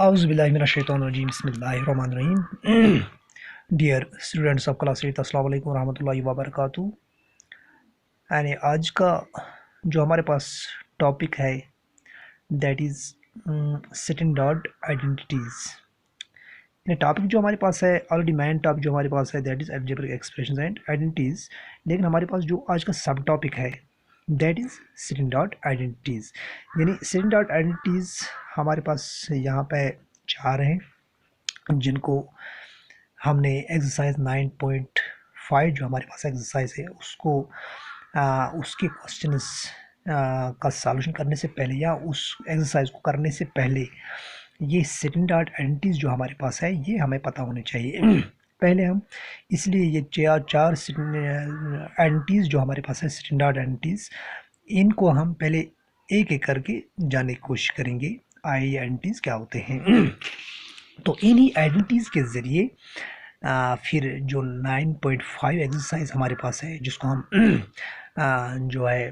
औज़ुबिल्लाहिमिनश्शैतानिर्रजीम बिस्मिल्लाहिर्रहमानिर्रहीम। Dear students of class 8, अस्सलाम वालेकुम रहमतुल्लाहि व बरकातहू। यानी आज का जो हमारे पास टॉपिक है दैट इज़ स्टैंडर्ड आइडेंटिटीज़। ये टॉपिक जो हमारे पास है ऑलरेडी मेन टॉपिक जो हमारे पास है that is algebraic expressions and identities, लेकिन हमारे पास जो आज का सब टॉपिक है दैट इज़ स्टैंडर्ड आइडेंटिटीज़। यानी स्टैंडर्ड आइडेंटिटीज़ हमारे पास यहाँ पे 4 हैं, जिनको हमने एक्सरसाइज 9.5 जो हमारे पास एक्सरसाइज है उसको उसके क्वेश्चंस का सॉल्यूशन करने से पहले या उस एक्सरसाइज को करने से पहले ये स्टैंडर्ड आइडेंटिटीज़ जो हमारे पास है ये हमें पता होने चाहिए। पहले हम इसलिए ये चार आइडेंटिटीज़ जो हमारे पास है स्टैंडर्ड आइडेंटिटीज़, इनको हम पहले एक एक करके जानने की कोशिश करेंगे आइडेंटिटीज़ क्या होते हैं। तो इन्हीं आइडेंटिटीज़ के ज़रिए फिर जो 9.5 एक्सरसाइज हमारे पास है जिसको हम जो है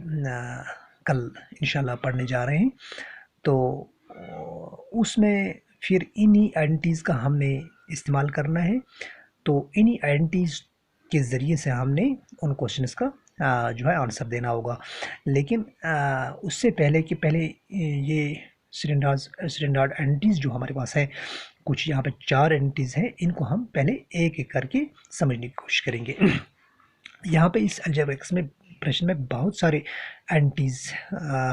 कल इंशाल्लाह पढ़ने जा रहे हैं, तो उसमें फिर इन्हीं आइडेंटिटीज़ का हमने इस्तेमाल करना है। तो इन्हीं आइडेंटिटीज़ के ज़रिए से हमने उन क्वेश्चंस का जो है आंसर देना होगा। लेकिन उससे पहले कि पहले ये स्टैंडर्ड आइडेंटिटीज़ जो हमारे पास है, कुछ यहाँ पे 4 एंटिटीज़ हैं, इनको हम पहले एक एक करके समझने की कोशिश करेंगे। यहाँ पे इस अलजेब्रिक में प्रश्न में बहुत सारे एंटिटीज़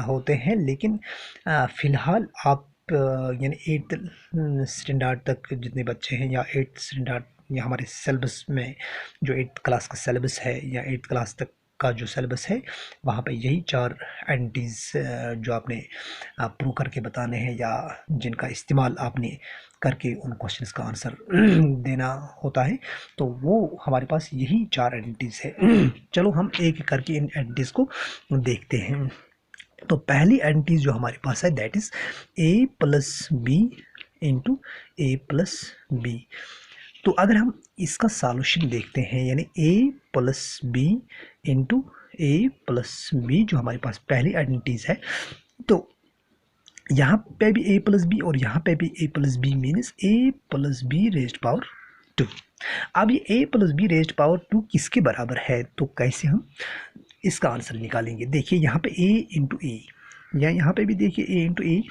होते हैं, लेकिन फ़िलहाल आप यानी 8th स्टैंडर्ड तक जितने बच्चे हैं या 8th स्टैंडर्ड या हमारे सिलेबस में जो 8th क्लास का सिलेबस है या 8th क्लास तक का जो सिलेबस है वहाँ पे यही 4 एंटिटीज़ जो आपने प्रूव करके बताने हैं या जिनका इस्तेमाल आपने करके उन क्वेश्चंस का आंसर देना होता है, तो वो हमारे पास यही 4 एंटिटीज़ है। चलो हम एक एक करके इन एंटिटीज़ को देखते हैं। तो पहली एंटिटीज़ जो हमारे पास है that is a plus B into A plus B. तो अगर हम इसका सॉल्यूशन देखते हैं यानी a plus B into A plus B जो हमारे पास पहली आइडेंटिटीज़ है, तो यहाँ पे भी a प्लस बी और यहाँ पे भी a plus B means a plus B raised power 2। अब ये a plus B raised power 2 किसके बराबर है, तो कैसे हम इसका आंसर निकालेंगे। देखिए यहाँ पे a इंटू ए या यहाँ पे भी देखिए a इंटू ए,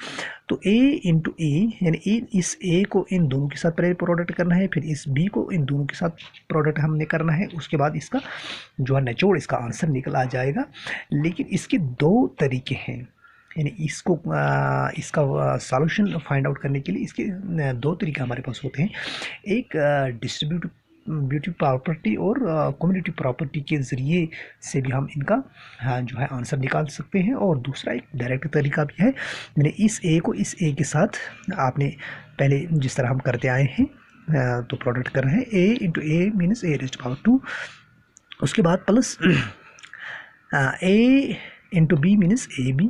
तो a इंटू ए यानी इस a को इन दोनों के साथ पहले प्रोडक्ट करना है, फिर इस b को इन दोनों के साथ प्रोडक्ट हमने करना है, उसके बाद इसका जो है निचोड़ इसका आंसर निकल आ जाएगा। लेकिन इसके 2 तरीके हैं, यानी इसका सॉल्यूशन फाइंड आउट करने के लिए इसके 2 तरीके हमारे पास होते हैं। एक डिस्ट्रीब्यूटिव प्रॉपर्टी और कम्युटेटिव प्रॉपर्टी के ज़रिए से भी हम इनका जो है आंसर निकाल सकते हैं, और दूसरा एक डायरेक्ट तरीका भी है, यानी इस ए को इस ए के साथ आपने पहले जिस तरह हम करते आए हैं तो प्रोडक्ट कर रहे हैं a into A means a raised power 2, उसके बाद plus a into B means A B,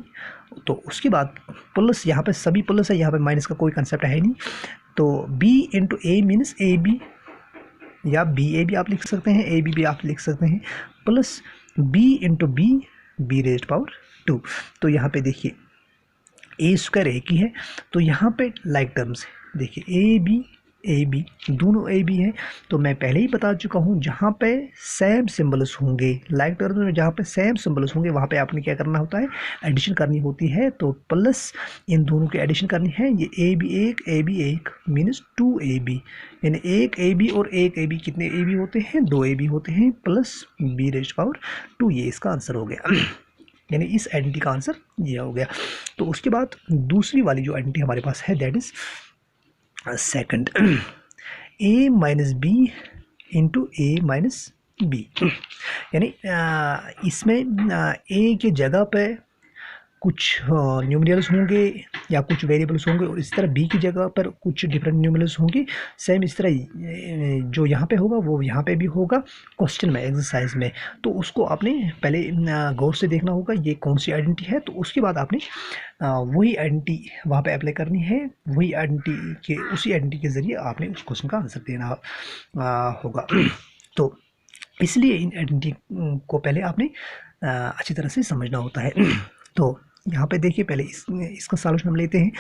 तो उसके बाद प्लस यहाँ पे सभी प्लस है, यहाँ पे माइनस का कोई कंसेप्ट है नहीं, तो b into A means A B या बी ए भी आप लिख सकते हैं, ए बी भी आप लिख सकते हैं, plus b into B B raised power 2। तो यहाँ पे देखिए ए स्क्वायर एक ही है, तो यहाँ पे लाइक टर्म्स देखिए ए बी दोनों ए बी हैं, तो मैं पहले ही बता चुका हूँ जहाँ पे सेम सिंबल्स होंगे लाइक टर्म्स में, जहाँ पे सेम सिंबल्स होंगे वहाँ पे आपने क्या करना होता है, एडिशन करनी होती है। तो प्लस इन दोनों की एडिशन करनी है, ये ए बी एक मीन्स 2ab, यानी एक ए बी और एक ए बी कितने ए बी होते हैं, 2 ए बी होते हैं, प्लस बी रेज़्ड पावर 2, ये इसका आंसर हो गया। यानी इस आइडेंटिटी का आंसर ये हो गया। तो उसके बाद दूसरी वाली जो आइडेंटिटी हमारे पास है that is second a minus B into A minus B, यानी इसमें a के जगह पे कुछ न्यूमरल्स होंगे या कुछ वेरिएबल्स होंगे, और इस तरह b की जगह पर कुछ डिफरेंट न्यूमरल्स होंगे। सेम इस तरह जो यहाँ पे होगा वो यहाँ पे भी होगा क्वेश्चन में, एक्सरसाइज में। तो उसको आपने पहले गौर से देखना होगा ये कौन सी आइडेंटिटी है, तो उसके बाद आपने वही आइडेंटिटी वहाँ पे अप्लाई करनी है, वही आइडेंटिटी के उसी आइडेंटिटी के ज़रिए आपने उस क्वेश्चन का आंसर देना होगा। तो इसलिए इन आइडेंटिटी को पहले आपने अच्छी तरह से समझना होता है। तो यहाँ पे देखिए पहले इसका सॉल्यूशन हम लेते हैं,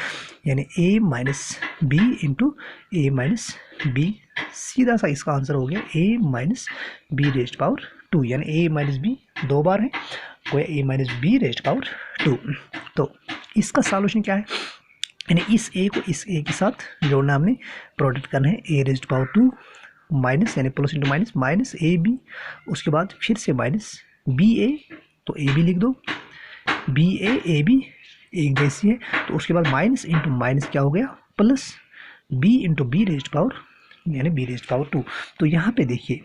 यानी a minus B into A minus B, सीधा सा इसका आंसर हो गया a minus B raised power 2, यानी a माइनस बी 2 बार है, कोई a minus B raised power 2। तो इसका सॉल्यूशन क्या है, यानी इस a को इस a के साथ जोड़ना, हमने प्रोडक्ट करना है, a रेस्ट पावर 2 माइनस, यानी plus into minus, minus A B, उसके बाद फिर से माइनस बी ए, तो ए बी लिख दो, बी ए बी एक जैसी है, तो उसके बाद माइनस इंटू माइनस क्या हो गया, plus B into B raised power, यानी बी रेस्ट पावर 2। तो यहाँ पे देखिए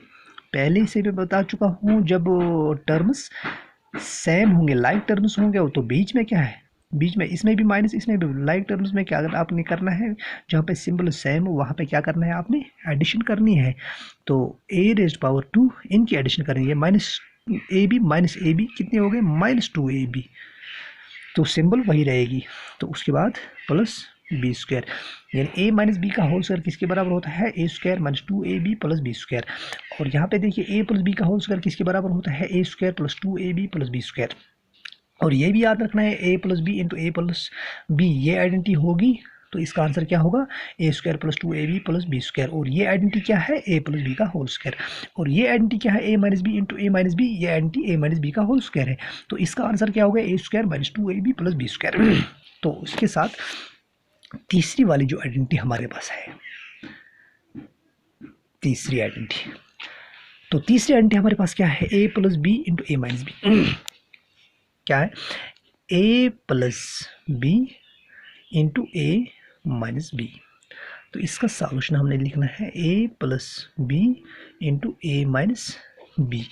पहले से मैं बता चुका हूँ, जब टर्म्स सेम होंगे, लाइक टर्म्स होंगे, तो बीच में क्या है, बीच में इसमें भी माइनस, इसमें भी लाइक टर्म्स में क्या आपने करना है, जहाँ पे सिंबल सेम हो वहाँ पे क्या करना है, आपने एडिशन करनी है। तो ए रेस्ट पावर 2 इनकी एडिशन करनी है, माइनस ए बी माइनस ए बी कितने हो गए, माइनस 2 ए बी, तो सिंबल वही रहेगी। तो उसके बाद प्लस बी स्क्वायर, यानी ए माइनस बी का होल स्क्वायर किसके बराबर होता है, a square minus 2 A B plus B square. और यहाँ पे देखिए ए प्लस बी का होल स्क्वायर किसके बराबर होता है, a square plus 2 A B plus B square. और ये भी याद रखना है, ए प्लस बी इंटू ए प्लस बी, ये आइडेंटिटी होगी तो इसका आंसर क्या होगा, a square plus 2 A B plus B square. और ये आइडेंटिटी क्या है, ए प्लस बी का होल स्क्वायर। और ये आइडेंटिटी क्या है, a minus B into A minus B, ये आइडेंटिटी ए माइनस बी का होल स्क्वायर है। तो इसका आंसर क्या होगा, a square minus 2 A B plus B square. तो इसके साथ तीसरी वाली जो आइडेंटिटी हमारे पास है, तीसरी आइडेंटिटी, तो तीसरी आइडेंटिटी हमारे पास क्या है, ए प्लस बी इंटू ए माइनस बी, क्या है, ए प्लस बी इंटू ए माइनस बी। तो इसका सॉल्यूशन हमने लिखना है ए प्लस बी इंटू ए माइनस बी।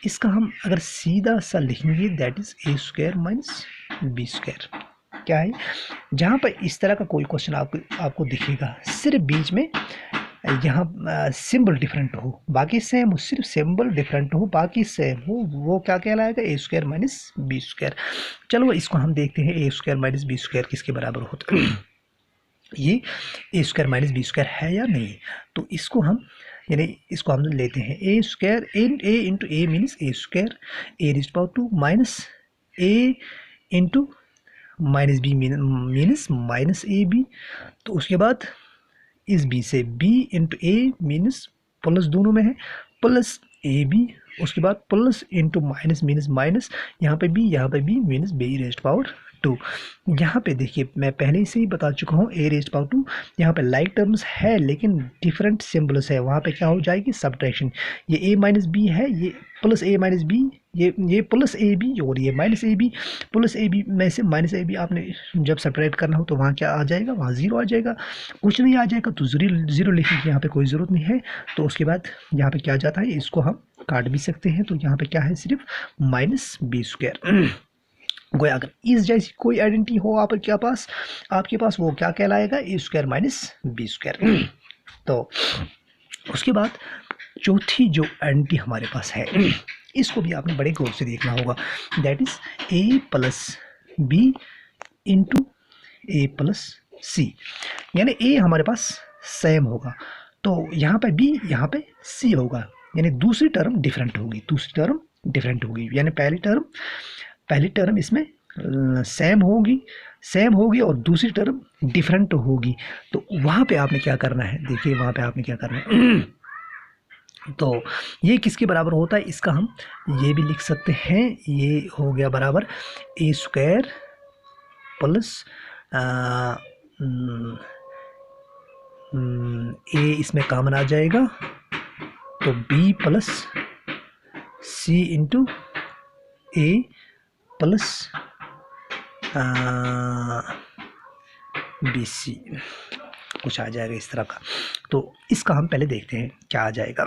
इसका हम अगर सीधा सा लिखेंगे that is A square minus B square. क्या है, जहाँ पर इस तरह का कोई क्वेश्चन आपको दिखेगा, सिर्फ बीच में यहाँ सिंबल डिफरेंट हो, बाकी सेम हो, सिर्फ सिंबल डिफरेंट हो बाकी सेम हो, वो क्या कहलाएगा, ए स्क्वायर माइनस बी स्क्वायर। चलो इसको हम देखते हैं, a square minus B square किसके बराबर होता है। ये ए स्क्वायर माइनस बी स्क्वायर है या नहीं, तो इसको हम, यानी इसको हम लेते हैं a square a into A means a square a raised power 2 minus a into minus b means minus A B. तो उसके बाद इस बी से बी इंटू ए मीन्स प्लस दोनों में है, प्लस ए बी, उसके बाद plus into minus means minus, यहाँ पे b means b raised power 2। यहाँ पे देखिए मैं पहले से ही बता चुका हूँ, ए रेज़्ड पावर 2 यहाँ पे लाइक टर्म्स है लेकिन डिफरेंट सिम्बल्स है, वहाँ पे क्या हो जाएगी, सब्ट्रैक्शन। ये ए माइनस बी है, ये प्लस ए माइनस बी, ये प्लस ए बी, और ये minus A B. Plus A B में से माइनस ए बी आपने जब सब्ट्रैक्ट करना हो तो वहाँ क्या आ जाएगा, वहाँ ज़ीरो आ जाएगा, कुछ नहीं आ जाएगा तो ज़ीरो लिखने की यहाँ पे कोई ज़रूरत नहीं है। तो उसके बाद यहाँ पे क्या जाता है, इसको हम काट भी सकते हैं, तो यहाँ पे क्या है, सिर्फ माइनस बी स्क्वायर। कोई अगर इस जैसी कोई आइडेंटिटी हो आपके पास वो क्या कहलाएगा, ए स्क्वायर माइनस बी स्क्वायर। तो उसके बाद चौथी जो आइडेंटिटी हमारे पास है, इसको भी आपने बड़े गौर से देखना होगा, that is a plus B into A plus c. यानी ए हमारे पास सेम होगा तो यहाँ पे बी यहाँ पे सी होगा, यानी दूसरी टर्म डिफरेंट होगी, यानी पहली टर्म इसमें सेम होगी और दूसरी टर्म डिफरेंट होगी। तो वहाँ पे आपने क्या करना है, देखिए वहाँ पे आपने क्या करना है, तो ये किसके बराबर होता है, इसका हम ये भी लिख सकते हैं, ये हो गया बराबर ए स्क्वायर प्लस ए इसमें कॉमन आ जाएगा तो बी प्लस सी इंटू ए प्लस बी सी, कुछ आ जाएगा इस तरह का। तो इसका हम पहले देखते हैं क्या आ जाएगा,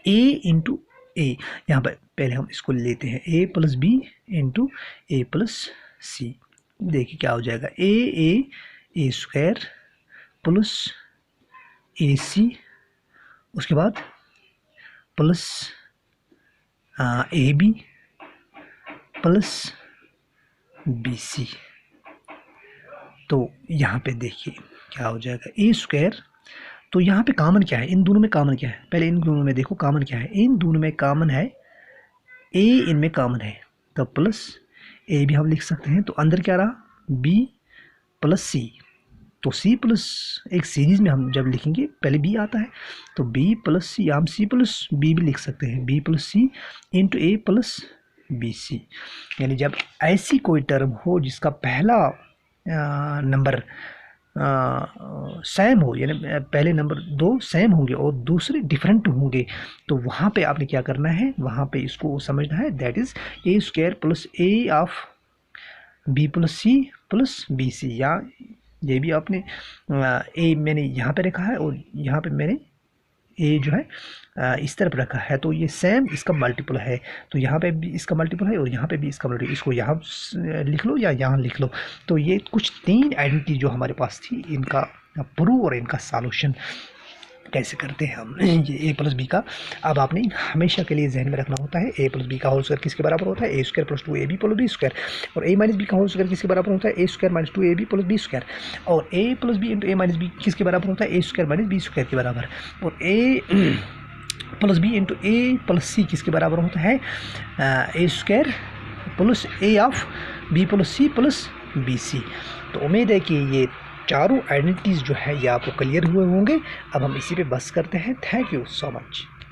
ए इंटू ए, यहाँ पर पहले हम इसको लेते हैं, ए प्लस बी इंटू ए प्लस सी। देखिए क्या हो जाएगा, ए स्क्वायर प्लस ए सी, उसके बाद plus A B plus B C. तो यहाँ पे देखिए क्या हो जाएगा, ए स्क्वायर, तो यहाँ पे कॉमन क्या है, इन दोनों में कॉमन क्या है, पहले इन दोनों में देखो कॉमन क्या है, इन दोनों में कॉमन है ए, इनमें कॉमन है, तो प्लस ए भी हम लिख सकते हैं। तो अंदर क्या रहा, बी प्लस सी। तो सी प्लस एक सीरीज में हम जब लिखेंगे पहले बी आता है, तो बी प्लस सी, हम सी प्लस बी भी लिख सकते हैं, बी प्लस सी इंटू ए प्लस बी सी। यानी जब ऐसी कोई टर्म हो जिसका पहला नंबर सेम हो, यानी पहले नंबर दो सेम होंगे और दूसरे डिफरेंट होंगे, तो वहाँ पे आपने क्या करना है, वहाँ पे इसको समझना है, that is A square plus A of B plus C plus B C. या ये भी आपने ए मैंने यहाँ पे रखा है और यहाँ पे मैंने ए जो है इस तरफ रखा है, तो ये सेम इसका मल्टीपल है, तो यहाँ पे भी इसका मल्टीपल है और यहाँ पे भी इसका मल्टीपल, इसको यहाँ लिख लो या यहाँ लिख लो। तो ये कुछ 3 आइडेंटिटी जो हमारे पास थी, इनका प्रूव और इनका सॉल्यूशन कैसे करते हैं हम, ये ए प्लस बी का। अब आपने हमेशा के लिए जहन में रखना होता है, ए प्लस बी का होल स्क्वायर किसके बराबर होता है, a square plus 2ab plus B square, और ए माइनस बी का होल स्क्वायर किसके बराबर होता है, a square minus 2ab plus B square, और a plus B into A minus b किसके बराबर होता है, a square minus B square के बराबर, और a plus B into A plus c किसके बराबर होता है, a square plus A of B plus C plus B C. तो उम्मीद है कि ये चारों आइडेंटिटीज़ जो है ये आपको क्लियर हुए होंगे। अब हम इसी पे बस करते हैं। Thank you so much.